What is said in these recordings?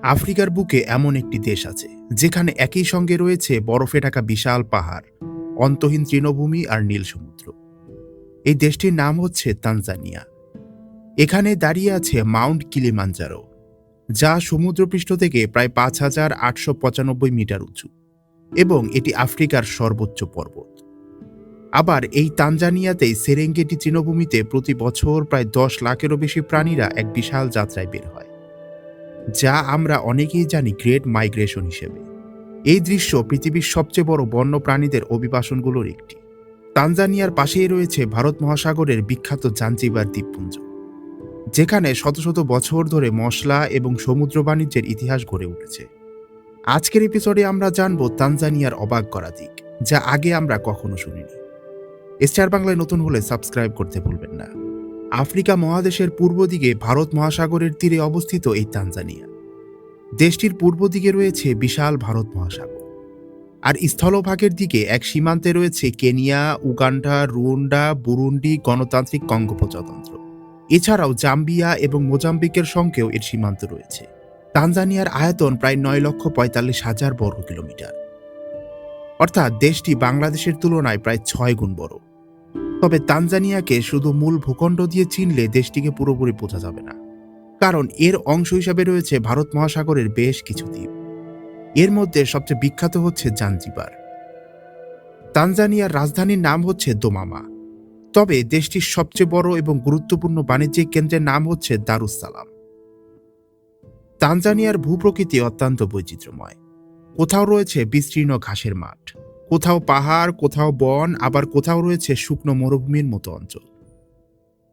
আফ্রিকার বুকে এমন একটি দেশ আছে যেখানে একই সঙ্গে রয়েছে বরফে ঢাকা বিশাল পাহাড়, অন্তহীন তৃণভূমি আর নীল সমুদ্র। এই দেশটির নাম হচ্ছে তানজানিয়া। এখানে দাঁড়িয়ে আছে মাউন্ট কিলিমাঞ্জারো, যা সমুদ্রপৃষ্ঠ থেকে প্রায় 5,895 মিটার উঁচু এবং এটি আফ্রিকার সর্বোচ্চ পর্বত। আবার এই তানজানিয়াতেই সেরেঙ্গেটি তৃণভূমিতে প্রতি বছর প্রায় 10 লাখেরও বেশি প্রাণীরা এক বিশাল যাত্রায় বের হয়, যা আমরা অনেকেই জানি গ্রেট মাইগ্রেশন হিসেবে। এই দৃশ্য পৃথিবীর সবচেয়ে বড় বন্য প্রাণীদের অভিবাসনগুলোর একটি। তানজানিয়ার পাশেই রয়েছে ভারত মহাসাগরের বিখ্যাত জাঞ্জিবার দ্বীপপুঞ্জ, যেখানে শত শত বছর ধরে মশলা এবং সমুদ্র বাণিজ্যের ইতিহাস গড়ে উঠেছে। আজকের এপিসোডে আমরা জানব তানজানিয়ার অবাক করা দিক, যা আগে আমরা কখনো শুনিনি। স্টার বাংলায় নতুন হলে সাবস্ক্রাইব করতে ভুলবেন না। আফ্রিকা মহাদেশের পূর্ব দিকে ভারত মহাসাগরের তীরে অবস্থিত এই তানজানিয়া। দেশটির পূর্ব দিকে রয়েছে বিশাল ভারত মহাসাগর, আর স্থলভাগের দিকে এক সীমান্তে রয়েছে কেনিয়া, উগান্ডা, রুয়ান্ডা, বুরুন্ডি, গণতান্ত্রিক কঙ্গো প্রজাতন্ত্র। এছাড়াও জাম্বিয়া এবং মোজাম্বিকের সঙ্গেও এর সীমান্ত রয়েছে। তানজানিয়ার আয়তন প্রায় 9,45,000 বর্গ কিলোমিটার, অর্থাৎ দেশটি বাংলাদেশের তুলনায় প্রায় 6 গুণ বড়। তবে তানজানিয়াকে শুধু মূল ভূখণ্ড দিয়ে চিনলে দেশটিকে পুরোপুরি বোঝা যাবে না, কারণ এর অংশ হিসাবে রয়েছে ভারত মহাসাগরের বেশ কিছু দ্বীপ। এর মধ্যে সবচেয়ে বিখ্যাত হচ্ছে জাঞ্জিবার। তানজানিয়ার রাজধানীর নাম হচ্ছে দোমামা, তবে দেশটির সবচেয়ে বড় এবং গুরুত্বপূর্ণ বাণিজ্যিক কেন্দ্রের নাম হচ্ছে দারুস-সালাম। তানজানিয়ার ভূপ্রকৃতি অত্যন্ত বৈচিত্র্যময়। কোথাও রয়েছে বিস্তীর্ণ ঘাসের মাঠ, কোথাও পাহাড়, কোথাও বন, আবার কোথাও রয়েছে শুকনো মরুভূমির মতো অঞ্চল।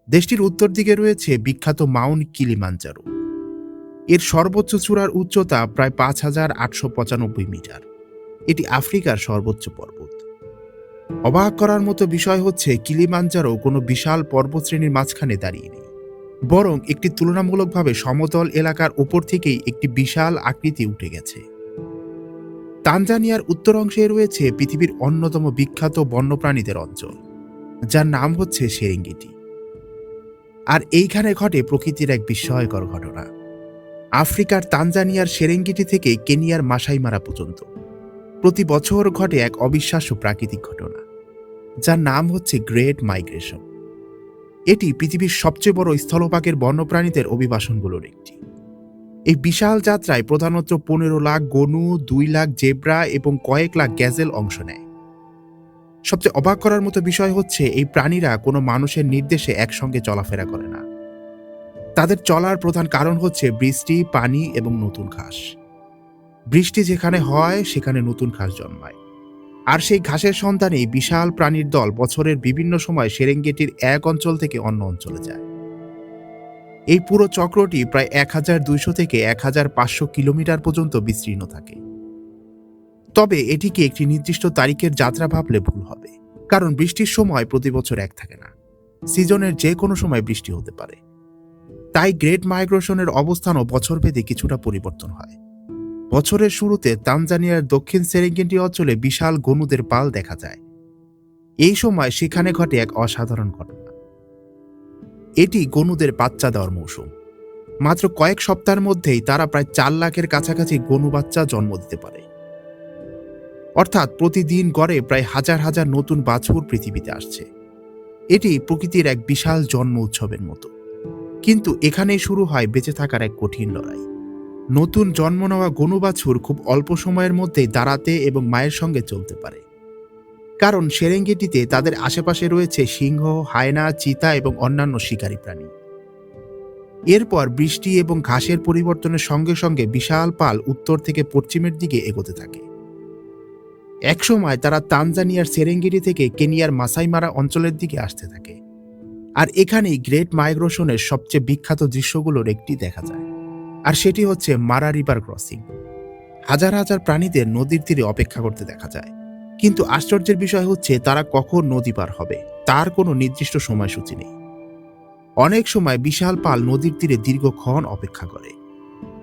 দেশটির উত্তর দিকে রয়েছে বিখ্যাত মাউন্ট কিলিমাঞ্জারো। এর সর্বোচ্চ চূড়ার উচ্চতা প্রায় 5,895 মিটার। এটি আফ্রিকার সর্বোচ্চ পর্বত। অবাক করার মতো বিষয় হচ্ছে কিলিমাঞ্জারো কোনো বিশাল পর্বতশ্রেণীর মাঝখানে দাঁড়িয়ে নেই, বরং একটি তুলনামূলকভাবে সমতল এলাকার উপর থেকেই একটি বিশাল আকৃতি উঠে গেছে। তানজানিয়ার উত্তর অংশে রয়েছে পৃথিবীর অন্যতম বিখ্যাত বন্যপ্রাণীদের অঞ্চল, যার নাম হচ্ছে সেরেঙ্গেটি। আর এইখানে ঘটে প্রকৃতির এক বিস্ময়কর ঘটনা। আফ্রিকার তানজানিয়ার সেরেঙ্গেটি থেকে কেনিয়ার মাসাই মারা পর্যন্ত প্রতি বছর ঘটে এক অবিশ্বাস্য প্রাকৃতিক ঘটনা, যার নাম হচ্ছে গ্রেট মাইগ্রেশন। এটি পৃথিবীর সবচেয়ে বড় স্থলভাগের বন্যপ্রাণীদের অভিবাসনগুলোর একটি। এই বিশাল যাত্রায় প্রধানত 15 লাখ গনু, 2 লাখ জেব্রা এবং কয়েক লাখ গ্যাজেল অংশ নেয়। সবচেয়ে অবাক করার মতো বিষয় হচ্ছে এই প্রাণীরা কোনো মানুষের নির্দেশে একসঙ্গে চলাফেরা করে না। তাদের চলার প্রধান কারণ হচ্ছে বৃষ্টি, পানি এবং নতুন ঘাস। বৃষ্টি যেখানে হয় সেখানে নতুন ঘাস জন্মায়, আর সেই ঘাসের সন্ধানেই বিশাল প্রাণীর দল বছরের বিভিন্ন সময় সেরেঙ্গেটির এক অঞ্চল থেকে অন্য অঞ্চলে যায়। এই পুরো চক্রটি প্রায় 1,200 থেকে 1,500 কিলোমিটার পর্যন্ত বিস্তীর্ণ থাকে। তবে এটিকে একটি নির্দিষ্ট তারিখের যাত্রা ভাবলে ভুল হবে, কারণ বৃষ্টির সময় প্রতি বছর এক থাকে না। সিজনের যে কোনো সময় বৃষ্টি হতে পারে। তাই গ্রেট মাইগ্রেশনের অবস্থানও বছরভেদে কিছুটা পরিবর্তন হয়। বছরের শুরুতে তানজানিয়ার দক্ষিণ সেরেঙ্গেটি অঞ্চলে বিশাল গনুদের পাল দেখা যায়। এই সময় সেখানে ঘটে এক অসাধারণ ঘটনা। এটি গনুদের বাচ্চা দেওয়ার মৌসুম। মাত্র কয়েক সপ্তাহের মধ্যেই তারা প্রায় 4 লাখের কাছাকাছি গনু বাচ্চা জন্ম দিতে পারে। অর্থাৎ প্রতিদিন গড়ে প্রায় হাজার হাজার নতুন বাছুর পৃথিবীতে আসছে। এটি প্রকৃতির এক বিশাল জন্ম উৎসবের মতো। কিন্তু এখানেই শুরু হয় বেঁচে থাকার এক কঠিন লড়াই। নতুন জন্ম নেওয়া গনু বাছুর খুব অল্প সময়ের মধ্যেই দাঁড়াতে এবং মায়ের সঙ্গে চলতে পারে, কারণ সেরেঙ্গেটিতে তাদের আশেপাশে রয়েছে সিংহ, হায়না, চিতা এবং অন্যান্য শিকারী প্রাণী। এরপর বৃষ্টি এবং ঘাসের পরিবর্তনের সঙ্গে সঙ্গে বিশাল পাল উত্তর থেকে পশ্চিমের দিকে এগোতে থাকে। একসময় তারা তানজানিয়ার সেরেঙ্গেটি থেকে কেনিয়ার মাসাই মারা অঞ্চলের দিকে আসতে থাকে। আর এখানেই গ্রেট মাইগ্রেশনের সবচেয়ে বিখ্যাত দৃশ্যগুলোর একটি দেখা যায়, আর সেটি হচ্ছে মারা রিভার ক্রসিং। হাজার হাজার প্রাণীদের নদীর তীরে অপেক্ষা করতে দেখা যায়, কিন্তু আশ্চর্যের বিষয় হচ্ছে তারা কখন নদী পার হবে তার কোনো নির্দিষ্ট সময়সূচি নেই। অনেক সময় বিশাল পাল নদীর তীরে দীর্ঘক্ষণ অপেক্ষা করে,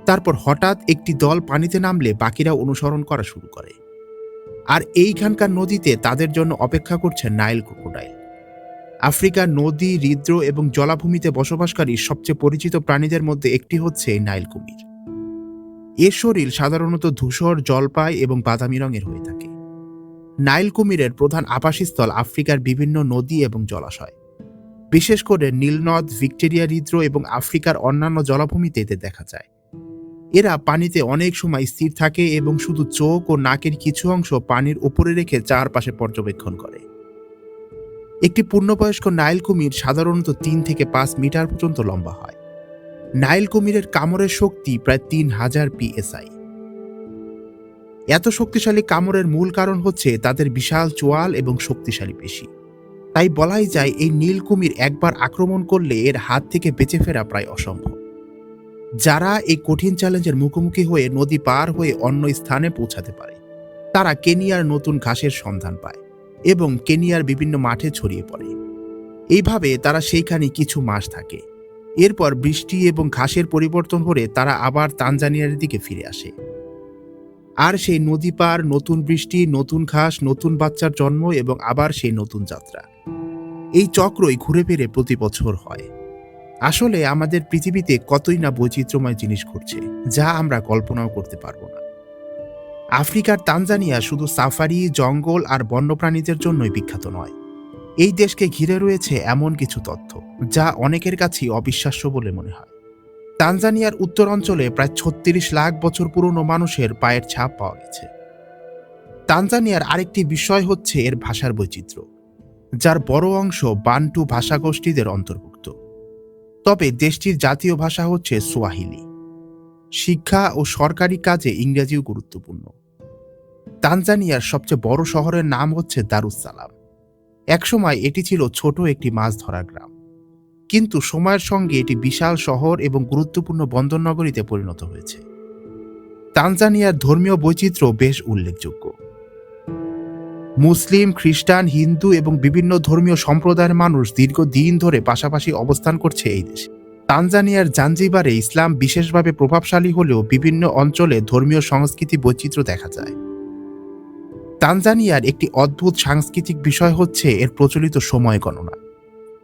তারপর হঠাৎ একটি দল পানিতে নামলে বাকিরা অনুসরণ করা শুরু করে। আর এইখানকার নদীতে তাদের জন্য অপেক্ষা করছে নাইল ক্রোকোডাইল। আফ্রিকার নদী, হ্রদ এবং জলাভূমিতে বসবাসকারী সবচেয়ে পরিচিত প্রাণীদের মধ্যে একটি হচ্ছে এই নাইল কুমির। এর শরীর সাধারণত ধূসর, জলপাই এবং বাদামি রঙের হয়ে থাকে। নাইল কুমিরের প্রধান আবাসস্থল আফ্রিকার বিভিন্ন নদী এবং জলাশয়, বিশেষ করে নীলনদ, ভিক্টোরিয়া হ্রদ এবং আফ্রিকার অন্যান্য জলাভূমিতে এদের দেখা যায়। এরা পানিতে অনেক সময় স্থির থাকে এবং শুধু চোখ ও নাকের কিছু অংশ পানির উপরে রেখে চারপাশে পর্যবেক্ষণ করে। একটি পূর্ণবয়স্ক নাইল কুমির সাধারণত 3 থেকে 5 মিটার পর্যন্ত লম্বা হয়। নাইল কুমিরের কামড়ের শক্তি প্রায় 3000 PSI। এত শক্তিশালী কামড়ের মূল কারণ হচ্ছে তাদের বিশাল চোয়াল এবং শক্তিশালী পেশি। তাই বলাই যায় এই নীল কুমির একবার আক্রমণ করলে এর হাত থেকে বেঁচে ফেরা প্রায় অসম্ভব। যারা এই কঠিন চ্যালেঞ্জের মুখোমুখি হয়ে নদী পার হয়ে অন্য স্থানে পৌঁছাতে পারে, তারা কেনিয়ার নতুন ঘাসের সন্ধান পায় এবং কেনিয়ার বিভিন্ন মাঠে ছড়িয়ে পড়ে। এইভাবে তারা সেইখানে কিছু মাস থাকে। এরপর বৃষ্টি এবং ঘাসের পরিবর্তন হলে তারা আবার তানজানিয়ার দিকে ফিরে আসে। আর সেই নদী পার, নতুন বৃষ্টি, নতুন ঘাস, নতুন বাচ্চার জন্ম এবং আবার সেই নতুন যাত্রা। এই চক্রই ঘুরে ফিরে প্রতি বছর হয়। আসলে আমাদের পৃথিবীতে কতই না বৈচিত্র্যময় জিনিস ঘটছে, যা আমরা কল্পনাও করতে পারবো না। আফ্রিকার তানজানিয়া শুধু সাফারি, জঙ্গল আর বন্যপ্রাণীদের জন্যই বিখ্যাত নয়। এই দেশকে ঘিরে রয়েছে এমন কিছু তথ্য যা অনেকের কাছেই অবিশ্বাস্য বলে মনে হয়। তানজানিয়ার উত্তর অঞ্চলে প্রায় 36 লাখ বছর পুরনো মানুষের পায়ের ছাপ পাওয়া গেছে। তানজানিয়ার আরেকটি বিষয় হচ্ছে এর ভাষার বৈচিত্র্য, যার বড় অংশ বান্টু ভাষাগোষ্ঠীদের অন্তর্ভুক্ত। তবে দেশটির জাতীয় ভাষা হচ্ছে সোয়াহিলি। শিক্ষা ও সরকারি কাজে ইংরেজিও গুরুত্বপূর্ণ। তানজানিয়ার সবচেয়ে বড় শহরের নাম হচ্ছে দারুস-সালাম। একসময় এটি ছিল ছোট একটি মাছ ধরার গ্রাম, কিন্তু সময়ের সঙ্গে এটি বিশাল শহর এবং গুরুত্বপূর্ণ বন্দরনগরীতে পরিণত হয়েছে। তানজানিয়ার ধর্মীয় বৈচিত্র্য বেশ উল্লেখযোগ্য। মুসলিম, খ্রিস্টান, হিন্দু এবং বিভিন্ন ধর্মীয় সম্প্রদায়ের মানুষ দীর্ঘদিন ধরে পাশাপাশি অবস্থান করছে এই দেশে। তানজানিয়ার জাঞ্জিবারে ইসলাম বিশেষভাবে প্রভাবশালী হলেও বিভিন্ন অঞ্চলে ধর্মীয় সংস্কৃতি বৈচিত্র্য দেখা যায়। তানজানিয়ার একটি অদ্ভুত সাংস্কৃতিক বিষয় হচ্ছে এর প্রচলিত সময় গণনা।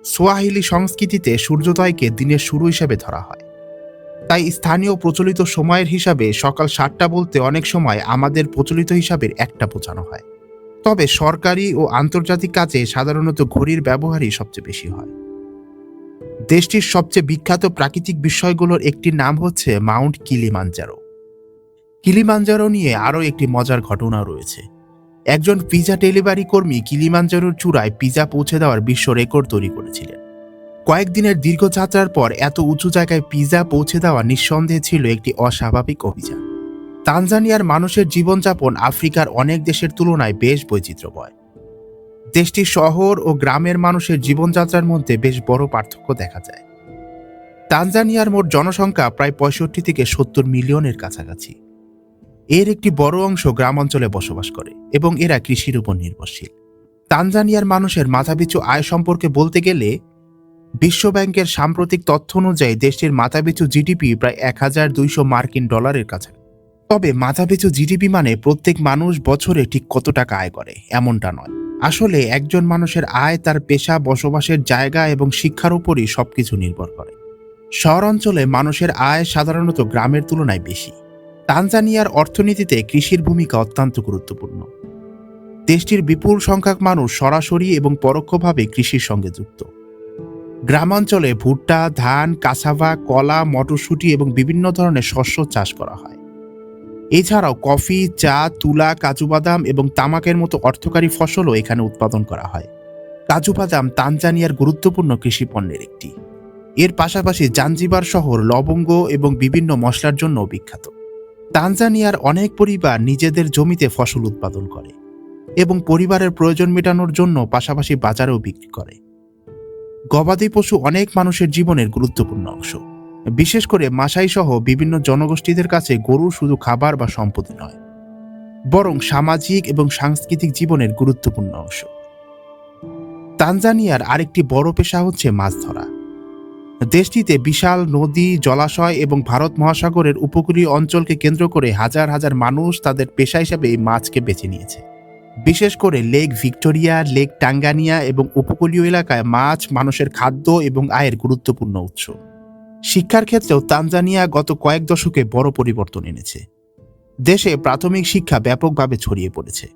সোয়াহিলি সংস্কৃতিতে সূর্যোদয়কে দিনের শুরু হিসেবে ধরা হয়। তাই স্থানীয় প্রচলিত সময়ের হিসাবে সকাল 7টা বলতে অনেক সময় আমাদের প্রচলিত হিসাবের 1টা বোঝানো হয়। তবে সরকারি ও আন্তর্জাতিক কাজে সাধারণত ঘড়ির ব্যবহারই সবচেয়ে বেশি হয়। দেশটির সবচেয়ে বিখ্যাত প্রাকৃতিক বিস্ময়গুলোর একটির নাম হচ্ছে মাউন্ট কিলিমাঞ্জারো। কিলিমাঞ্জারো নিয়ে আরও একটি মজার ঘটনা রয়েছে। একজন পিজা ডেলিভারি কর্মী কিলিমাঞ্জারোর চূড়ায় পিজা পৌঁছে দেওয়ার বিশ্ব রেকর্ড তৈরি করেছিলেন। কয়েকদিনের দীর্ঘ যাত্রার পর এত উঁচু জায়গায় পিজা পৌঁছে দেওয়া নিঃসন্দেহে ছিল একটি অস্বাভাবিক অভিযান। তানজানিয়ার মানুষের জীবনযাপন আফ্রিকার অনেক দেশের তুলনায় বেশ বৈচিত্র্যময়। দেশটির শহর ও গ্রামের মানুষের জীবনযাত্রার মধ্যে বেশ বড় পার্থক্য দেখা যায়। তানজানিয়ার মোট জনসংখ্যা প্রায় 65 থেকে 70 মিলিয়নের কাছাকাছি। এর একটি বড় অংশ গ্রাম অঞ্চলে বসবাস করে এবং এরা কৃষির উপর নির্ভরশীল। তানজানিয়ার মানুষের মাথাপিছু আয় সম্পর্কে বলতে গেলে বিশ্বব্যাংকের সাম্প্রতিক তথ্য অনুযায়ী দেশটির মাথাপিছু জিডিপি প্রায় $1,200 কাছাকাছি। তবে মাথাপিছু জিডিপি মানে প্রত্যেক মানুষ বছরে ঠিক কত টাকা আয় করে এমনটা নয়। আসলে একজন মানুষের আয় তার পেশা, বসবাসের জায়গা এবং শিক্ষার উপরই সবকিছু নির্ভর করে। শহর অঞ্চলে মানুষের আয় সাধারণত গ্রামের তুলনায় বেশি। তানজানিয়ার অর্থনীতিতে কৃষির ভূমিকা অত্যন্ত গুরুত্বপূর্ণ। দেশটির বিপুল সংখ্যক মানুষ সরাসরি এবং পরোক্ষভাবে কৃষির সঙ্গে যুক্ত। গ্রামাঞ্চলে ভুট্টা, ধান, কাসাভা, কলা, মটরশুঁটি এবং বিভিন্ন ধরনের শস্য চাষ করা হয়। এছাড়াও কফি, চা, তুলা, কাজু বাদাম এবং তামাকের মতো অর্থকারী ফসলও এখানে উৎপাদন করা হয়। কাজু বাদাম তানজানিয়ার গুরুত্বপূর্ণ কৃষি পণ্যের একটি। এর পাশাপাশি জাঞ্জিবার শহর লবঙ্গ এবং বিভিন্ন মশলার জন্য বিখ্যাত। তানজানিয়ার অনেক পরিবার নিজেদের জমিতে ফসল উৎপাদন করে এবং পরিবারের প্রয়োজন মেটানোর জন্য পাশাপাশি বাজারেও বিক্রি করে। গবাদি পশু অনেক মানুষের জীবনের গুরুত্বপূর্ণ অংশ। বিশেষ করে মাসাই সহ বিভিন্ন জনগোষ্ঠীদের কাছে গরু শুধু খাবার বা সম্পত্তি নয়, বরং সামাজিক এবং সাংস্কৃতিক জীবনের গুরুত্বপূর্ণ অংশ। তানজানিয়ার আরেকটি বড় পেশা হচ্ছে মাছ ধরা। দেশটিতে বিশাল নদী, জলাশয় এবং ভারত মহাসাগরের উপকূলীয় অঞ্চলকে কেন্দ্র করে হাজার হাজার মানুষ তাদের পেশা হিসেবে এই মাছকে বেছে নিয়েছে। বিশেষ করে লেক ভিক্টোরিয়া, লেক টাঙ্গানিয়া এবং উপকূলীয় এলাকায় মাছ মানুষের খাদ্য এবং আয়ের গুরুত্বপূর্ণ উৎস। শিক্ষার ক্ষেত্রেও তানজানিয়া গত কয়েক দশকে বড় পরিবর্তন এনেছে। দেশে প্রাথমিক শিক্ষা ব্যাপকভাবে ছড়িয়ে পড়েছে।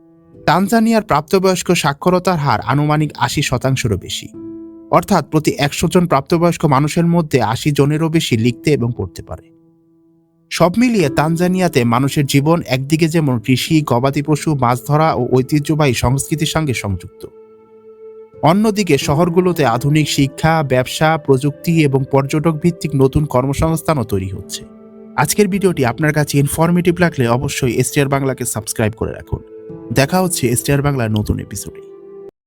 তানজানিয়ার প্রাপ্তবয়স্ক সাক্ষরতার হার আনুমানিক ৮০%-রও বেশি, অর্থাৎ প্রতি ১০০ জন প্রাপ্তবয়স্ক মানুষের মধ্যে ৮০ জনেরও বেশি লিখতে এবং পড়তে পারে। সব মিলিয়ে তানজানিয়াতে মানুষের জীবন একদিকে যেমন কৃষি, গবাদি পশু, মাছ ধরা ও ঐতিহ্যবাহী সংস্কৃতির সঙ্গে সংযুক্ত, অন্যদিকে শহরগুলোতে আধুনিক শিক্ষা, ব্যবসা, প্রযুক্তি এবং পর্যটক ভিত্তিক নতুন কর্মসংস্থানও তৈরি হচ্ছে। আজকের ভিডিওটি আপনার কাছে ইনফরমেটিভ লাগলে অবশ্যই এসটিআর বাংলাকে সাবস্ক্রাইব করে রাখুন। দেখা হচ্ছে এসটিআর বাংলার নতুন এপিসোডে।